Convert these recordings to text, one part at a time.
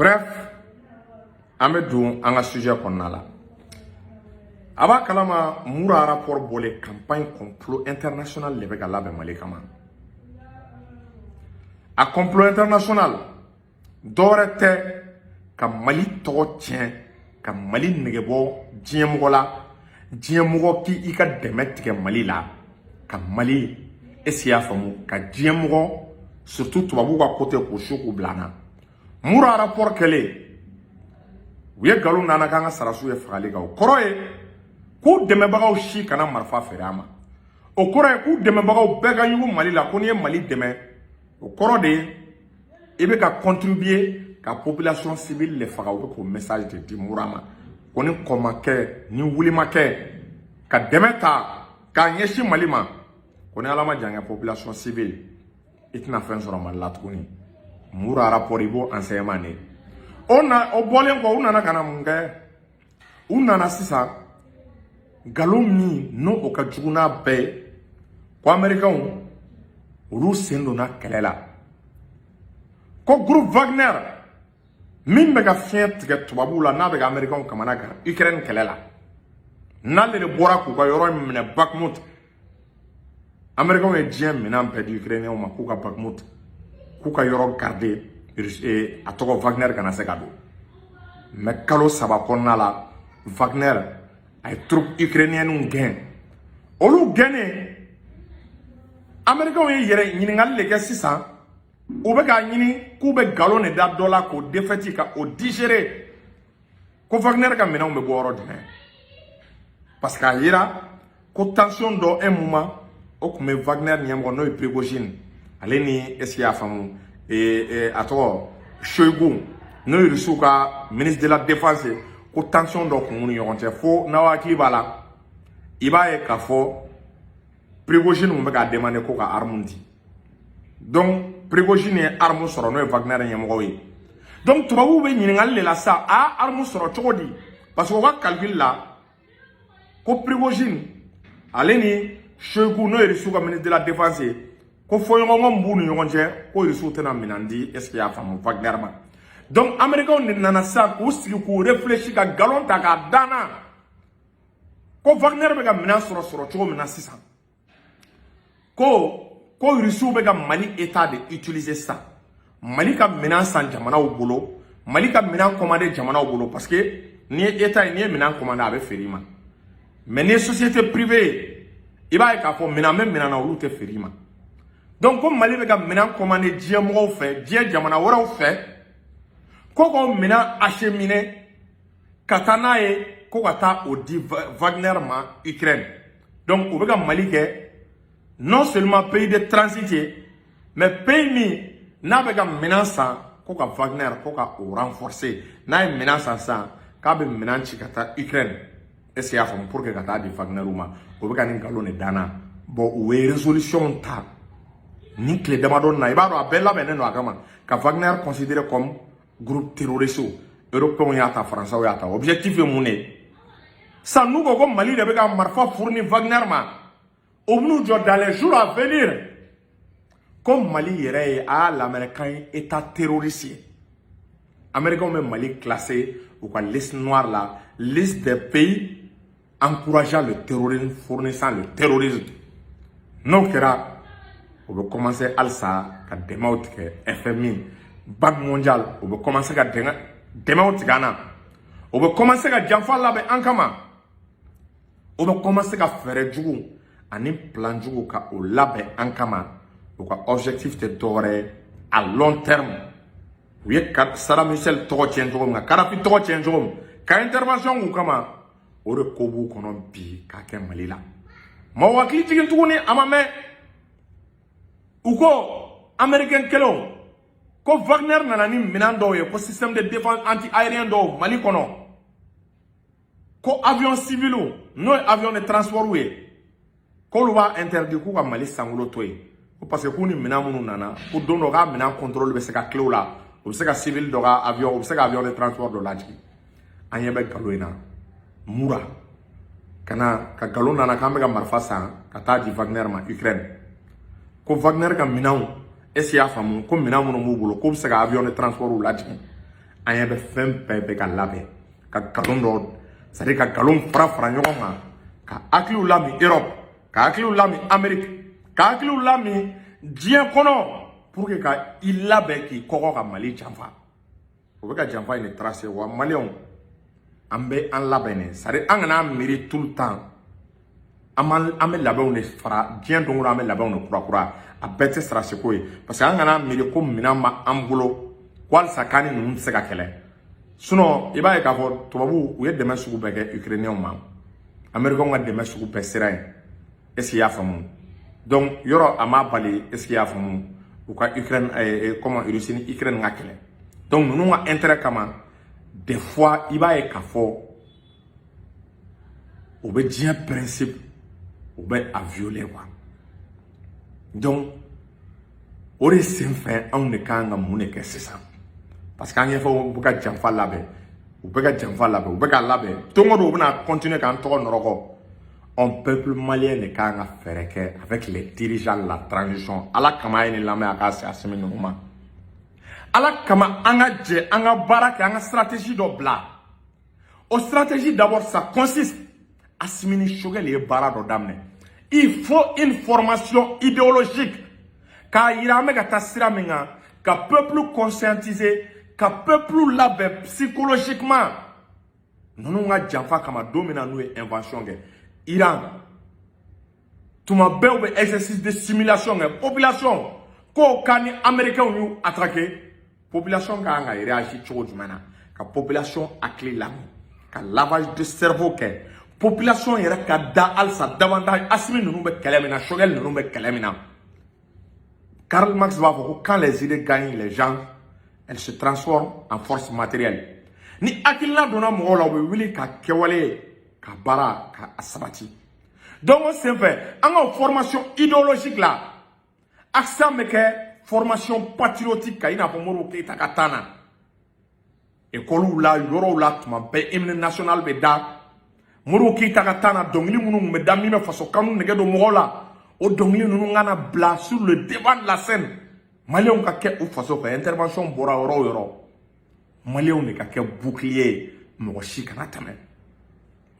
Bref, Amedou, un sujet qu'on a là. Avant kalama Moura rapport pour les campagnes complot international les gars là ben Malikama. A complot international dorete ka Mali to tien ka Mali negebo diemola diemogo ki ika demet ke Mali la ka Mali esia famu ka diemogo surtout tubabu ka côté ko choku blana. Moura rapport kele wiye galon nana kanga sarasu e fagale ga koroye ku demebagaw shi kana marfa ferama o koroye ku demebagaw bega yugo Mali la ko ni Mali deme o koro de ebe ka contribuer ka population civile le fagaw ko message de di Mourama ko ni komake ni wulimake ka demeta ka nyeshi Mali ma ko ni alama janga population civile itina fen soro Mali la tukuni Moura rapport ibo enseignement ne ona o bolen ko una na kana munga una na sisa galomi no o ka juguna be ko americain ru sendo na kelela ko groupe Wagner min be ga fiet ga tubabula na be ga americain kamana ga Ukraine kelela na le bora ko ga yoro mine Bakhmut americain e diem mina be di Ukraine o ma ko ga Bakhmut ko ka yoro garder et à toi Wagner kana se gado mais kalo saba konna la Wagner ay troupe ukrainien un gain olu gagné américain yi yere ñiningal le gessisa ou be ka ñini ku be galone da dola ko défaiti ka o digérer ko Wagner ka mena be boro de parce que yira ko tension do un moment o ko me Wagner ñam no Prigozhin aleni esia famu et à toi Shoigu no Risuka ministre de la défense ko tension do ko mun yonte fo nawaki bala ibaye ka fo Prigozhin mo ga demander ko ka armundi donc Prigozhin e armu soro no Wagner nyamo yi donc tubabu be nyingal le la sa a armu soro chodi parce que wa calcul la ko Prigozhin aleni Shoigu no Risuka ministre de la défense ko foyongo mbunu yonje ko yusute na minandi est-ce qu'il y a femme Wagner ma donc américain ni nana sa ko sigi ko réfléchir ka galon ta ka dana ko Wagner be ga mina soro cho mina sisa ko risu be ga Mali état de utiliser ça Mali ka mina san jamana o bolo Mali ka mina commander jamana o bolo parce que ni état ni mina commander avec ferima mais ni société privée iba ka fo mina même mina na olute ferima. Donc, comme Mali a maintenant commandé Dieu m'a fait, Dieu jamana wara fait, koko mina acheminé katana e kokata au di Wagner ma Ukraine. Donc, on veut Mali que non seulement pays de transit, mais pays mi n'a pas maintenant ça, koka Wagner koka au renforcer, n'a maintenant ça, kabe maintenant chikata Ukraine. Est-ce qu'il y a pour que kata di Wagner uma, on veut gagner galone dana, bon où est résolution ta. Ni clé d'amadon na ibaro abella beneno agama ka Wagner considéré comme groupe terroriste européen yata français yata objectif est mouné ça nous comme Mali de bega marfa fourni Wagner ma obnu jo dans les jours à venir comme Mali irait à l'américain état terroriste américain même Mali classé ou quoi liste noire là liste des pays encourageant le terrorisme fournissant le terrorisme non kera on va commencer à ça, à démontrer que FMI, Banque mondiale, on va commencer à démontrer Ghana. On va commencer à Djanfal là, Ankama. On va commencer à faire du coup, un plan du coup, au lab Ankama. Donc, objectif de doré à long terme. Oui, Sarah Michel Torotien Jom, Karafi Torotien Jom, quand intervention ou comment, on va kobu konon bi, kaken malila. Mawaki tigil tourné à ma main. Ou ko américain kelo ko Wagner nanani minando ye ko système de défense anti-aérien do Mali kono ko avion civil no avion de transport we ko lu va interdit ko ka Mali sangulo toy ko parce que ko ni minamunu nana ko dono ga minan contrôle be se ka clé la o se ka civil do ga avion o se ka avion de transport do laji anyebe galoina Moura kana ka galo nana ka me ga marfa sa ka ta di Wagner ma Ukraine ko Wagner ka minaw est-ce qu'il y a famu ko minaw no mubolo ko se ka avion de transport ou la an ɲɛ bɛ fɛn bɛɛ bɛ ka labɛn ka galon dɔ c'est à dire ka galon fara ɲɔgɔn kan ka hakiliw lami Europe ka hakiliw lami Amérique ka hakiliw lami diɲɛ kɔnɔ pour que ka i labɛn k'i kɔkɔ ka Mali janfa o bɛ ka janfa in de tracer wa maliyɛnw an bɛ an labɛn ne c'est à dire an kana miiri tout le temps an bɛ labɛnw de fara diɲɛ don o don an bɛ labɛnw de kurakura a bɛɛ tɛ sara seko ye parce que an kana miiri ko minɛn bɛ an bolo walasa k'an ni ninnu tɛ se ka kɛlɛ sinon i b'a ye k'a fɔ tubabuw u ye dɛmɛ sugu bɛɛ kɛ Ukrainiens ma Américains ka dɛmɛ sugu bɛɛ sera yen est ce que i y'a faamu donc yɔrɔ a ma bali est ce que i y'a faamu u ka Ukraine comment Russie ni Ukraine ka kɛlɛ donc ninnu ka intérêt kama des fois i b'a ye k'a fɔ u bɛ diɲɛ principe u bɛ a violer quoi donc o de senfɛ anw de kan ka mun de kɛ sisan parce que an ɲɛfɛ u bɛ ka janfa labɛn u bɛ ka janfa labɛn u bɛ ka labɛn don o don u bɛna continuer k'an tɔgɔ nɔrɔkɔ on peuple malien de kan ka fɛɛrɛ kɛ avec les dirigeants de la transition ala kama a ye nin lamɛn a k'a se a sɛmɛ ninnu ma ala kama an ka jɛ an ka baara kɛ an ka stratégie dɔ bila o stratégie d'abord ça consiste Assimi Choguel ye baara dɔ daminɛ il faut une formation idéologique k'a yira an bɛ ka taa sira min kan ka peuple conscientiser ka peuple labɛn psychologiquement ninnu ka janfa kama don min na n'u ye invention kɛ Iran tuma bɛɛ u bɛ exercice de simulation kɛ population ko ka ni Américains y'u attaquer population ka kan ka réagir cogo jumɛn na ka population hakili lamin ka lavage de cerveau kɛ population yɛrɛ ka da halisa davantage Assimi ninnu bɛ kɛlɛ min na Choguel ninnu bɛ kɛlɛ min na Karl Marx b'a fɔ ko quand les idées gagnent les gens elles se transforment en force matérielle ni hakilina donna mɔgɔw la u bɛ wuli ka kɛwale ka baara ka sabati donc o senfɛ an ka formation idéologique la accent bɛ kɛ formation patriotique ka i n'a fɔ Modibo Keyita ka temps na écoles la yɔrɔw la tuma bɛɛ hymne national bɛ da Modibo Keyita ka temps na dɔnkili minnu tun bɛ da min bɛ faso kanu nɛgɛ don mɔgɔw la o dɔnkili ninnu kana bila sur le devant de la scène maliyɛnw ka kɛ u faso fɛ intervention bɔra yɔrɔ o yɔrɔ maliyɛnw de ka kɛ bouclier ye mɔgɔ si kana tɛmɛ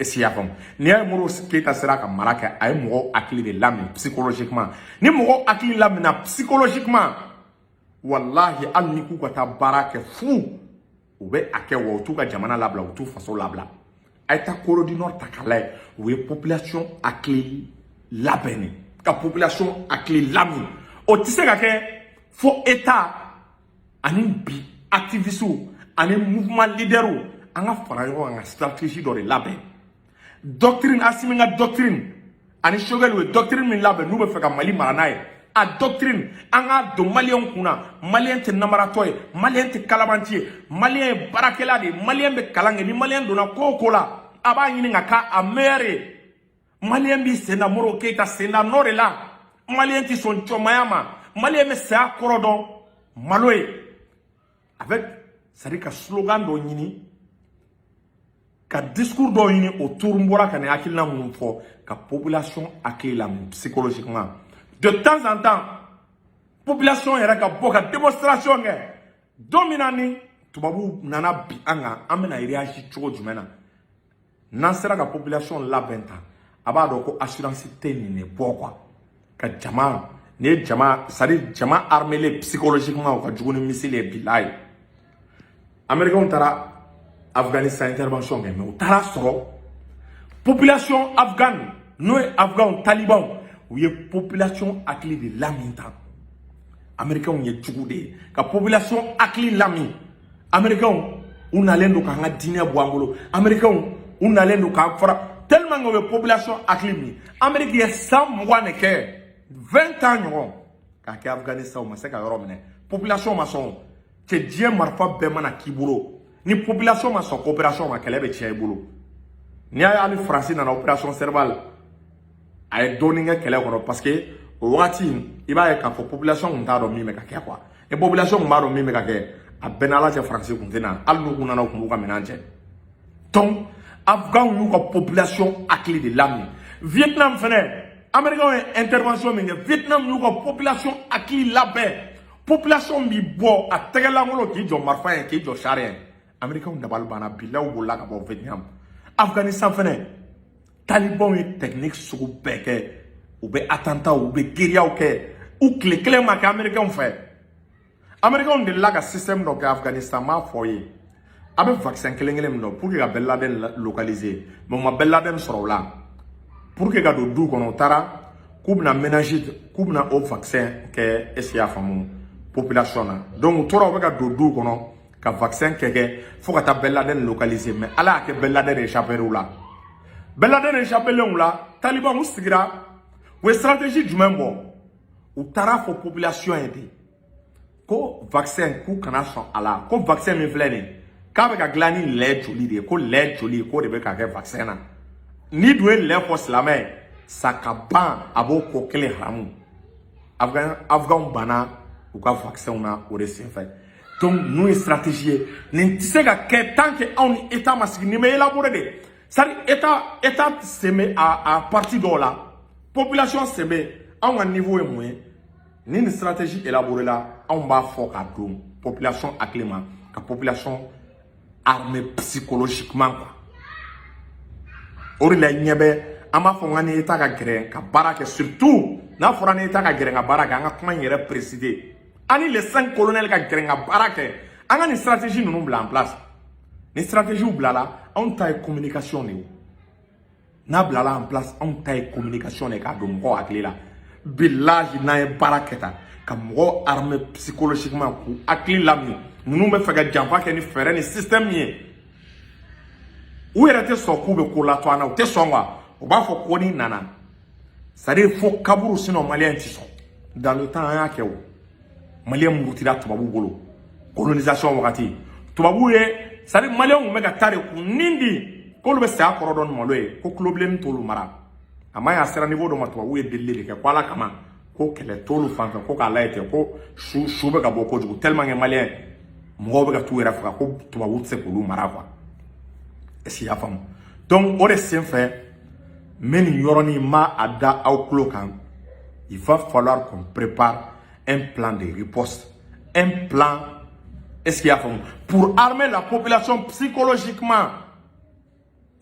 est-ce que i y'a faamu n'i y'a ye Modibo Keyita sera ka mara kɛ a ye mɔgɔw hakili de lamin psychologiquement ni mɔgɔw hakili lamina psychologiquement wallahi hali ni k'u ka taa baara kɛ fu u bɛ a kɛ wa u t'u ka jamana labila u t'u faso labila a ye taa Corée du Nord ta k'a lajɛ u ye population hakili labɛn de ka population hakili lamin o tɛ se ka kɛ fo État ani bi activistes ani mouvement leaders an ka fara ɲɔgɔn kan ka stratégie dɔ de labɛn doctrine Assimi ka doctrine ani Choguel ye doctrine min labɛn n'u bɛ fɛ ka Mali mara n'a ye a doctrine an ka don maliyɛnw kunna maliyɛn tɛ namaratɔ ye maliyɛn tɛ kalabanci ye maliyɛn ye baarakɛla de ye maliyɛn bɛ kalan kɛ ni maliyɛn donna ko o ko la a b'a ɲini ka k'a meilleur ye maliyɛn b'i sen da Modibo Keyita sen da nɔ de la maliyɛn tɛ sɔn jɔnmaya ma maliyɛn bɛ saya kɔrɔ dɔn malo ye avec c'est-à-dire ka slogan dɔ ɲini ka discours dɔ ɲini autour n bɔra ka nin hakilina minnu fɔ ka population hakili lamin psychologiquement de temps en temps population yɛrɛ ka bɔ ka démonstration kɛ don min na ni tubabuw nana bi an kan an bɛna réagir cogo jumɛn na n'an sera ka population labɛn ta a b'a dɔn ko assurance tɛ nin de bɔ quoi ka jama ni ye jama c'est à dire jama armé psychologiquement u ka jugu ni missile ye bilahi Américains taara Afghanistan intervention kɛ mais u taara sɔrɔ population afghane n'o ye afghanw talibanw u ye population hakili de lamin ta Américains ye jugu de ye ka population hakili lamin Américains u nalen don k'an ka diinɛ bɔ an bolo Américains u nalen don k'an fara tellement que u ye population hakili min Amérique ye 120 de kɛ 20 ans ɲɔgɔn k'a kɛ Afghanistan u ma se ka yɔrɔ minɛ population ma sɔn cɛ diɲɛ marifa bɛɛ mana k'i bolo ni population ma sɔn coopération ma kɛlɛ bɛ tiɲɛ i bolo n'i y'a ye hali Faransi nana opération Serval a ye dɔɔnin kɛ kɛlɛ kɔnɔ parce que o wagati i b'a ye k'a fɔ population kun t'a dɔn min bɛ ka kɛ quoi ni population kun b'a dɔn min bɛ ka kɛ a bɛɛ n'Ala cɛ Faransi kun tɛ na hali n'u kun nana u kun b'u ka minɛn cɛ donc Afghanw y'u ka population hakili de lamin Vietnam fɛnɛ Américains ye intervention min kɛ Vietnam y'u ka population hakili labɛn population b'i bɔ a tɛgɛlankolon k'i jɔ marifa ye k'i jɔ sari ye Américains dabal bana bilaw bola ka bo Vietnam Afghanistan fene Taliban est technique sur beke ou be attentat ou be guérilla ou ke ou clé ma Américains fait Américains de la système donc Afghanistan ma foyer avec vaccin kelen no pour que la Ben Laden localisé mais ma Ben Laden sera là pour que ga do kono tara kubna ménager kubna au vaccin que SIA famu population na donc tora be ga do kono ka vaccin keke faut que ta Ben Laden localisé mais ala que Ben Laden échappé là Ben Laden échappé là Taliban ou sigira ou stratégie du même bon ou tara fo population aider ko vaccin ku kana son ala ko vaccin mi flene ka be ka glani le joli de ko le joli ko de be ka ke vaccin na ni doué le force la main sakaban abo ko kele hamu afghan bana ou ka vaccin na o de fait donc nous une stratégie ni tise ka ke tant que on état masque ni me élaborer de ça état semé à partir de là population semé à un niveau et moins ni une stratégie élaborée là on va faire à tout population acclimate la population armée psychologiquement quoi orila nyebe ama fo ngani état ka gré ka baraka surtout na fora ni état ka gré ka baraka nga kuma yere présider ani les 5 colonels ka gré ka baraka anga ni stratégie nous bla en place ni stratégie ou bla là on taille communication ni na bla là en place on taille communication ne ka do mo akli là billahi na e baraketa ka mo armé psychologiquement ku akli lami nous me faga jampa ke ni fere ni système ni où était son coup de cola toi na te songa o ba fo ko ni nana ça dit faut kaburu sinon malien ti son dans le temps ya ke wo malien mutira tubabu bolo colonisation wakati tubabu ye ça dit malien o mega tare ku nindi ko lu be sa ko don mo loye ko problem tolu mara ama ya sera niveau do ma tubabu ye delele ke kwala kama ko kele tolu fanka ko kala ete ko shu be ka boko jugu tellement que malien mo be ka tuera fa ko tubabu tse ko lu mara quoi est-ce y a femme donc on est sans fait mais yoroni ma ada au clocan il va falloir qu'on prépare un plan de riposte un plan est-ce qu'il y a femme pour armer la population psychologiquement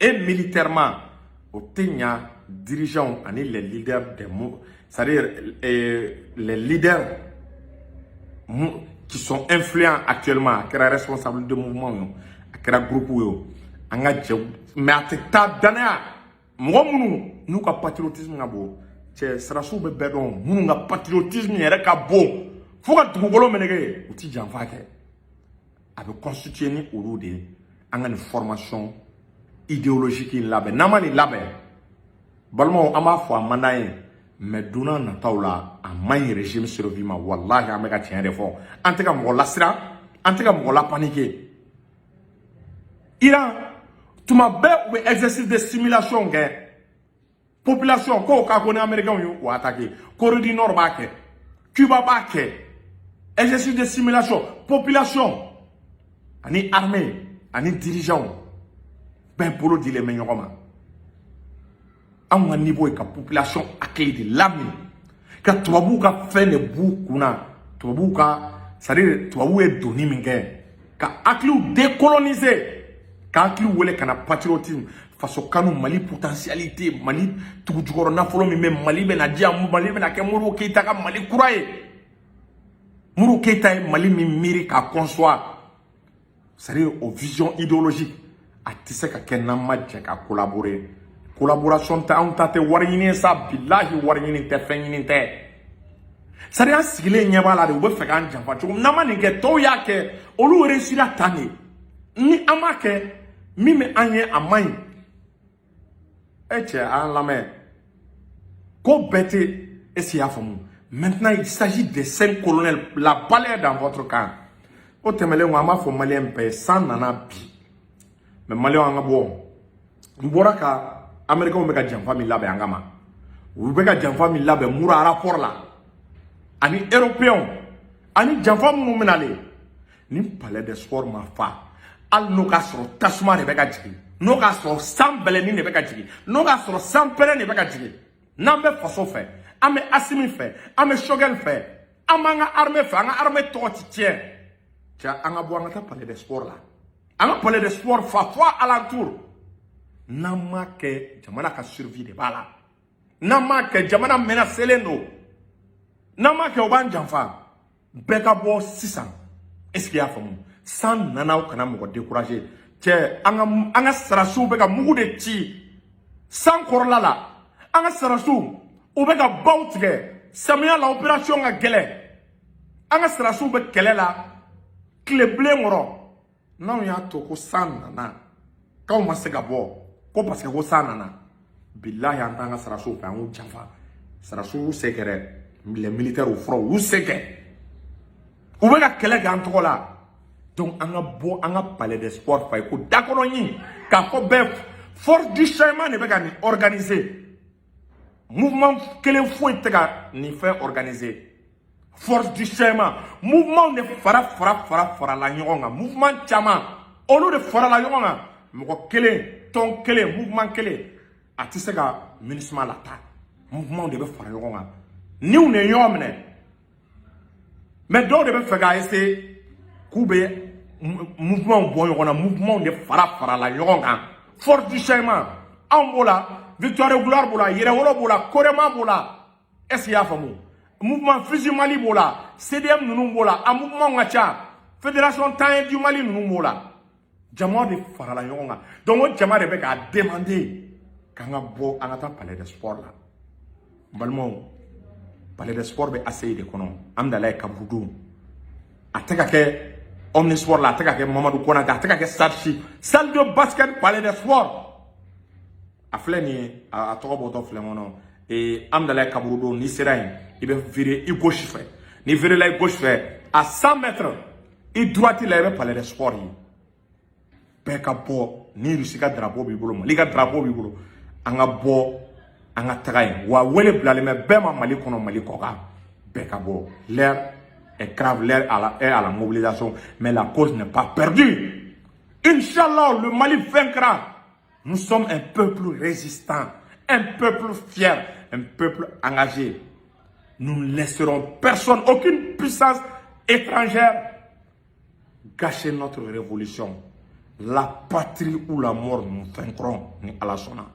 et militairement au Kenya dirigeants et les leaders des mots c'est-à-dire les leaders qui sont influents actuellement qui sont responsables de mouvements qui sont groupe anga mais ateta dana mo munu nu ka patriotisme ngabo che srasu be bedon munu nga patriotisme yere ka bo fo ka dugolo menege uti janfa ke avec constituer ni olude anga ni formation idéologique labe namani labe balmo ama fo amanaye mais duna na tawla amay régime survivant wallahi ameka tien refo anteka mo lasira anteka mo la paniquer Iran tuma be ou exercice de simulation guerre population ko ka ko américain yo ou attaquer Corée du Nord ba ke Cuba ba ke exercice de simulation population ani armée ani dirigeant ben polo di le menyoma an niveau ka population akli de lami ka tubabu ka fait ne bu kuna tubabu ka c'est-à-dire tubabu e doni minge ka akli décoloniser quand il voulait qu'on a patriotisme face au canon Mali potentialité Mali tout du corps nafolo même Mali ben a dit Mali ben a que Mouro Keita ka Mali croyé Mouro Keita Mali mi miri ka conçoit c'est-à-dire aux visions idéologiques a tissé ka kenama ka collaborer collaboration ta on tate warine sa billahi warine te fenyine te c'est-à-dire sigile nyaba la de wo fe kan jamfa tu na mani ke to ya ke olu réussir à tani ni amake mime anye amay eche an la main ko bête et si afamu maintenant il s'agit des 5 colonels la balle dans votre camp o temele ngama fo malien pe sans nana bi mais malien anga bo mboraka americain be ka jamfa mi labe angama u be ka jamfa mi labe mura rapport la ani européen ani jamfa mu menale ni palais des sports ma fa al no ka soro tasuma ne be ka jigi no ka soro sambele ne be ka jigi no ka soro sampere ne be ka jigi nambe faso fe ame asimi fe ame shogel fe amanga armée fe anga armée to ti tien tia anga bo anga ta palais des sports là On a parlé de sport fois alentour. Nama ke jamana ka survie de bala. Nama ke jamana menacé no. Nama ke oban janfa. Beka bo 600. Est-ce qu'il y a famu? Sans nana kana mo décourager. Tché anga sarasu beka mugu de ti. Sans korla la. Anga sarasu o beka bautige. Samia la opération nga gele. Anga sarasu be kele la. Clé blé ngoro. Non ya to ko san nana. Quand on se gabo. Ko parce que ko san nana. Billahi anga sarasu fa ngu janfa. Sarasu sekere. Les militaires au front ou c'est que ou bien quel grand là donc on a parlé de sport fa ko d'accord ni ka ko be force du chemin ne be ga ni organiser mouvement quel faut être ni faire organiser force du chemin mouvement ne fara la nyonga mouvement chama au lieu de fara la nyonga mo kele ton kele mouvement kele atisega ministre la ta mouvement de be fara nyonga ni on est yomne mais donc de faire essayer couper mouvement bon on a mouvement de fara la yonga force du chemin ambola victoire et gloire bola yere wolo bola korema bola est-ce ya famu mouvement fusil mali bola CDM nunu bola a mouvement ngacha fédération temps du Mali nunu bola jama de fara la yonga donc jama de be ka demander kanga bo anata parler de sport là balmo parler de sport be assez de kono amdala kabudu ataka ke omnisport la ataka ke Mamadou Konata ataka ke salle de basket parler de sport afleni a togo boto flemono et amdala kabudu ni serain il be virer i gauche fait ni virer la gauche fait à 100 mètres i droite il be parler de sport yi be ka bo ni rusika drapeau bi bolo li ka drapeau bi bolo anga bo anga tagay wa wele blale me bema mali kono mali koka bekabo l'air est grave l'air est à la mobilisation mais la cause n'est pas perdue. Inch'Allah le Mali vaincra. Nous sommes un peuple résistant, un peuple fier, un peuple engagé. Nous ne laisserons personne, aucune puissance étrangère gâcher notre révolution. La patrie ou la mort nous vaincrons ni à la sona.